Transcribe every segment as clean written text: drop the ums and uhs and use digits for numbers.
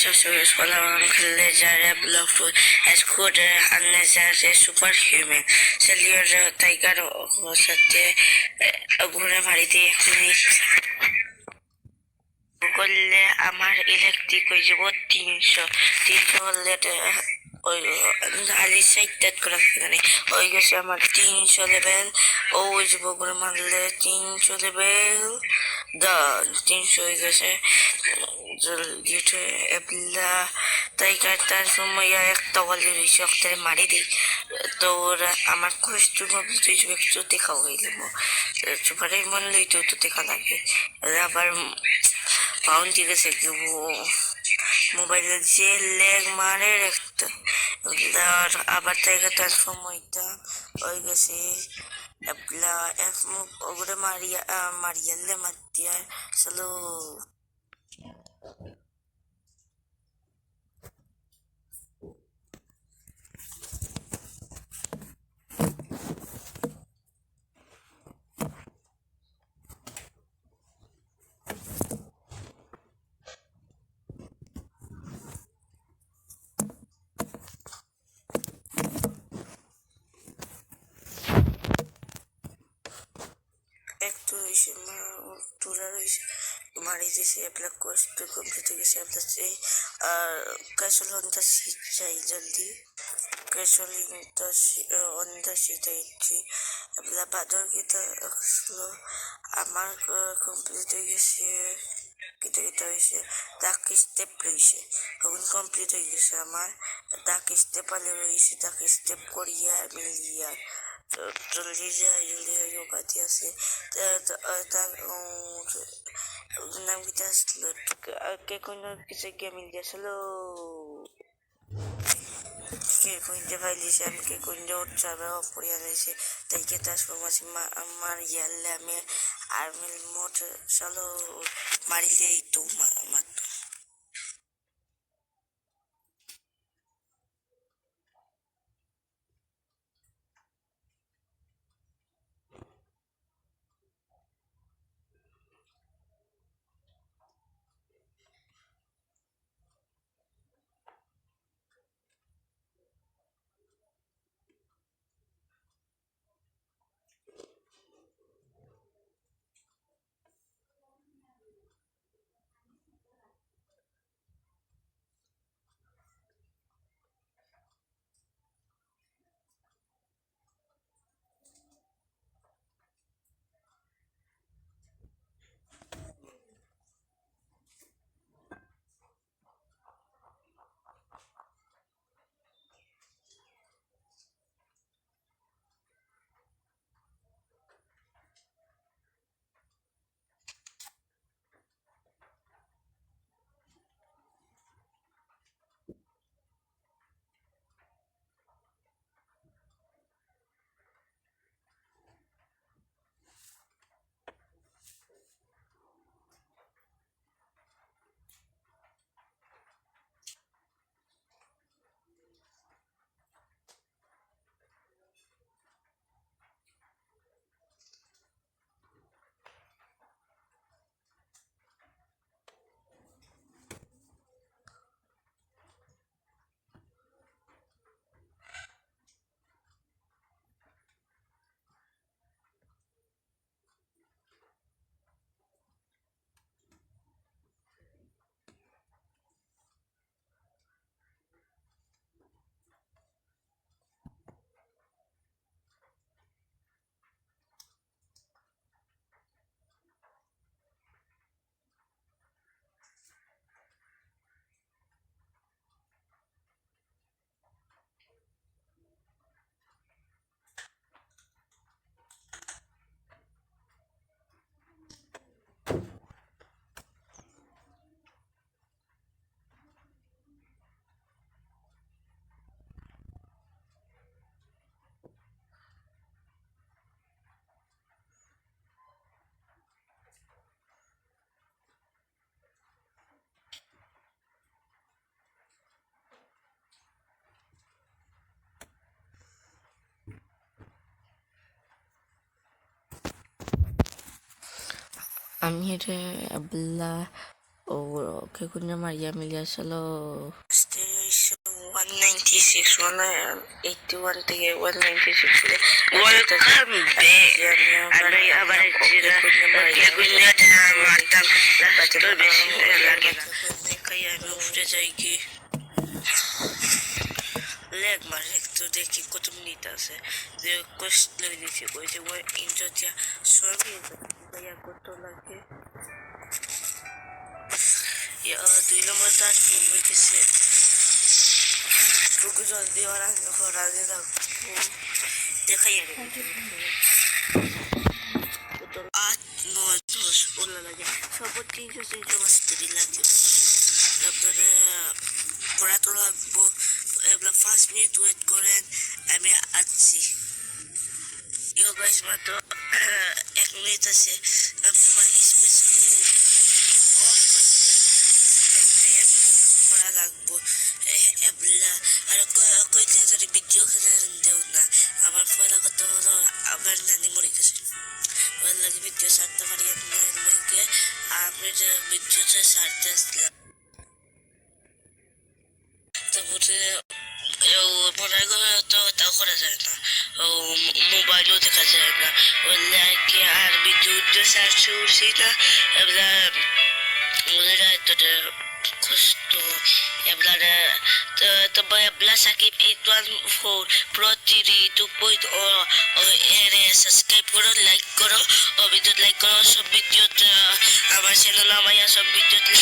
sorcerers follow legendary Bloodfoot as good unnecessary superhuman. Cellular tiger সাথে ঘুরে বাড়িতে এখনই করলে আমার ইলেকট্রিক হয়ে যাব 300 হলে ওই আলি সাইড করা থাকে ওই গেছে আমার 300 লেভেল ও ওই যে বগুড়া মারলে 300 লেভেল ডান 300 হয়ে গেছে এপ্লা তাই কাটার সময় একটা বলে শক্তের মারি দিই তো ওরা আমার কষ্ট তুই একটু দেখা হইলে সুপারে মনে লই তো দেখা লাগে আবার পাউন্ড গেছে মোবাইলে যে লেগ মারে একটা আবার তাই কাটার সময়টা ওই গেছে এপ্লা এক মুখ ওগুলো মারিয়ালে মাতিয়া চলো একটু হয়েছে তোরা রয়েছে মারি দিয়েছে আপনার কষ্ট কমপ্লিট হয়ে গেছে আপনার সেই ক্যাশল অনটা শীত চাই জলদি ক্যাশল অনটা শীত আইছি আপনার বাদর গীতা আসলো আমার কমপ্লিট হয়ে গেছে কিটা হয়েছে ডাক স্টেপ রয়েছে এখন কমপ্লিট হয়ে গেছে আমার ডাক স্টেপ আলে রয়েছে ডাক স্টেপ করিয়া মিলিয়া জলদি যাই জলদি যোগাতে আছে নাম কিটা আসলো কে কোন কিছু গেমিং দিয়েছিল কে কোনটা ফাইলিছে আমি কে কোনটা উৎসাবে অপরিয়া রয়েছে তাই কে ট্রান্সফরমাসি আমার ইয়ালে আমি আর্মিল মোট চলো মারিলে এই তো মাত্র আমি এটা que coño María Emilia solo este hizo 196 181 থেকে 196 ছিল Welcome back. Ano yung abalit sila? Kaya kunyata matang last beshi lagi. kaya আমি উঠে যাই কি লেগ মারে একটু দেখি কত মিনিট আছে যে কোয়েস্ট লেগে দিয়েছে কই যে ওই ইন্টার যা সবই ভাইয়া কত লাগে ইয়া 2 নম্বর তার হইতেছে টুকু জলদি ওরা রাজে রাখবো দেখাই আর 8 9 10 বললা লাগে সব 300 মাস্টারি লাগে তারপরে পড়াতে লাগবো এবার 5 মিনিট ওয়েট করেন আমি আসছি ইউ গাইস মাত্র 1 মিনিট আছে আমি আমার স্পেশাল অন করা লাগবো এবলা আর কইতে যদি ভিডিও খেলে দেও না আমার পয়লা কথা হলো আমার নানি মরে গেছে ওই লাগে ভিডিও ছাড়তে পারি আপনার লাগে আমি ভিডিওটা ছাড়তে আসলাম তারপরে পড়ার তো তাও করা যায় না মোবাইলও দেখা যায় না ওই লাগে আর ভিডিও সার্চ করছি না এগুলা ওদের এতটা কষ্ট এগুলা তবে এগুলা সাকিব 814 প্রতিটি 2.0 এর সাবস্ক্রাইব করো লাইক করো ও ভিডিও লাইক করো সব ভিডিওটা আমার চ্যানেল আমার সব ভিডিওতে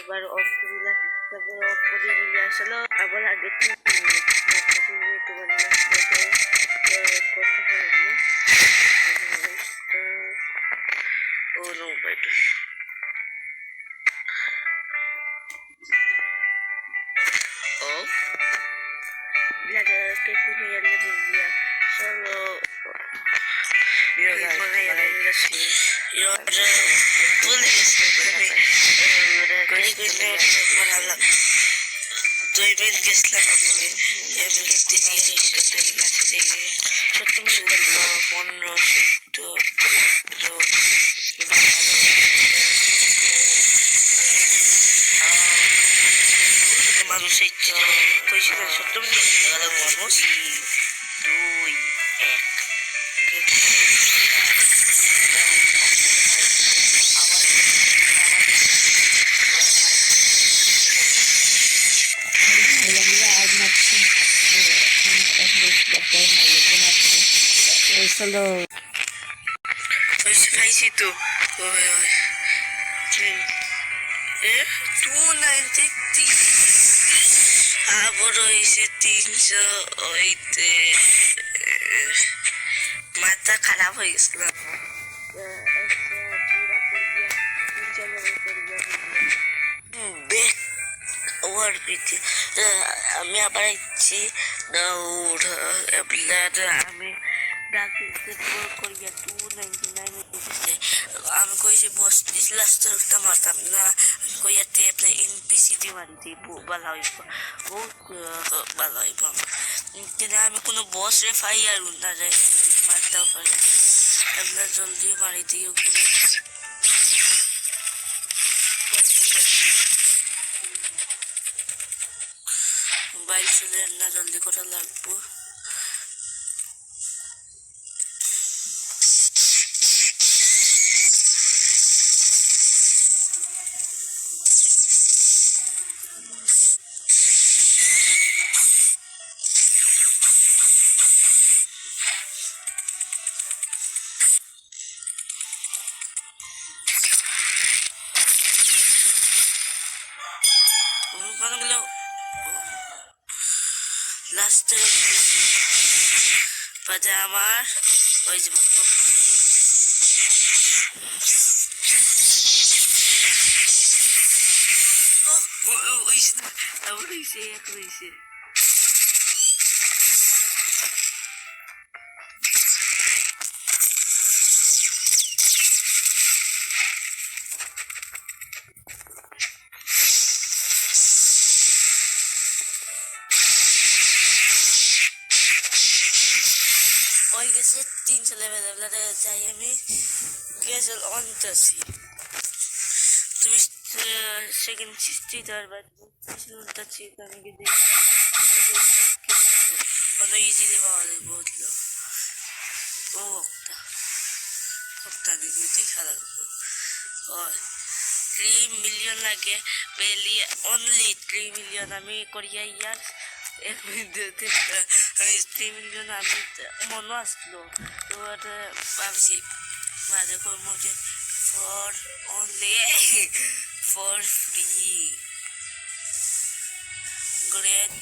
আবার অফ করিলাম তারপর অফ করে নিয়ে আসলো আবার আগে করতে পারবো ও no but off la que comía la Biblia solo yo la yo দুইবার গেছিলাম মানুষের পয়সা সত্য মানুষ 2 1 solo খাইছি তো আবার হয়েছে 300 ওইতে মাথা খারাপ হয়ে গেছিল আমি আবার ইচ্ছি দৌড় আমি ডাকতে করিয়া 299 দিছে আমি কইছি বস লাস্টের একটা মারতাম না কইয়া টেপলে এনপিসি দি মারি দিব ভালো হইব বহুত ভালো হইব কিন্তু আমি কোনো বস রে ফাইয়ার না রে মারতেও পারি আপনারা জলদি মারি দিও মোবাইল চলে না জলদি করা লাগবো কতগুলো লাস্টে বাজে আমার ওই যে হইছে এক হইছে ওই গেছে 300 লেভেল যাই আমি ক্যাজুয়াল অন করছি তুমি সেকেন্ড 60 আর বাদ শুনতে চিপ আমি কি দিই কত ইজিলি পাওয়া যায় বললো ও একটা দিদি খেলা হয় 3 মিলিয়ন লাগে বেলি অনলি 3 মিলিয়ন আমি করিয়া ইয়ার 1 মিনিট আমি 3 মিলিয়ন আমি মনে আসলো তো ভাবছি মাঝে কর্মতে for only for free grade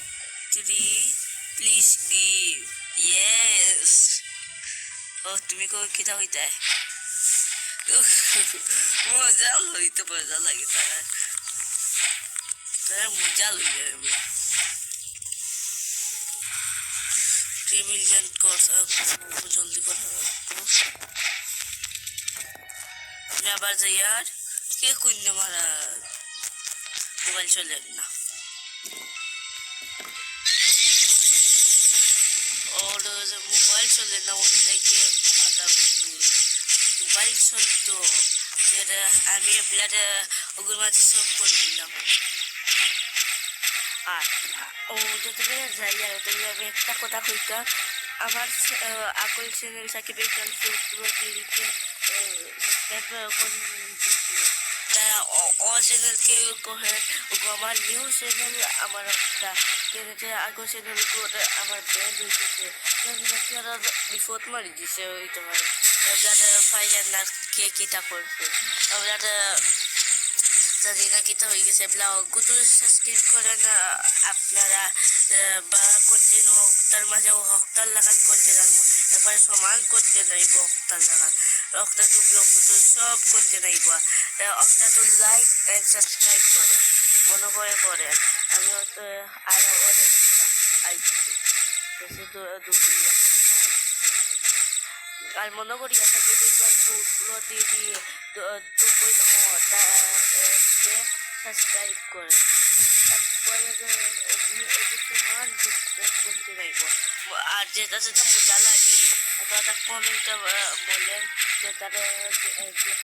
3 please give yes ও তুমি কিতা হইতে মজা লইতে মজা লাগে তারা মজা লই যাবে 3 মিলিয়ন কোর্স জলদি করা আবার যাই আর কে কুইন্দ মারা মোবাইল চলে না और मोबाइल चले ना उनने के मोबाइल चलतो फिर আমি ব্লাড ওগুরমাজি সব করে দিলাম আর ও যতবে যাই আর তবে আমি একটা কথা কইতা আমার আকল চ্যানেল সাকিব খান পুরো টিভিতে সাবস্ক্রাইব করে তারা ও চ্যানেলকে কহে আমার নিউ চ্যানেল আমার একটা চ্যানেলে আগো চ্যানেল করে আমার ব্যান্ড হইতেছে আপনারা বিপদ মারি দিছে ওই তোমার আপনারা ফাইনাল না কে কিতা করছে আপনারা জানি না কিতা হয়ে গেছে ব্লগগুলো সাবস্ক্রাইব করেন আপনারা বা কন্টিনিউ তার মাঝে হকতাল লাগান কন্টিনিউ একবার সমান করতে নাইব হকতাল লাগান রক্তা তো ব্লগগুলো সব করতে নাইব একটা তো লাইক অ্যান্ড সাবস্ক্রাইব করে মনে করে করেন আমি আরো অনেক আইছি তো আর মনে করি থাকি পুরো টিভি 2.0 সাবস্ক্রাইব করে তারপরে সমান করতে নাইব আর যেটা যেটা মজা লাগে একটা কমেন্টে বলেন যে তারা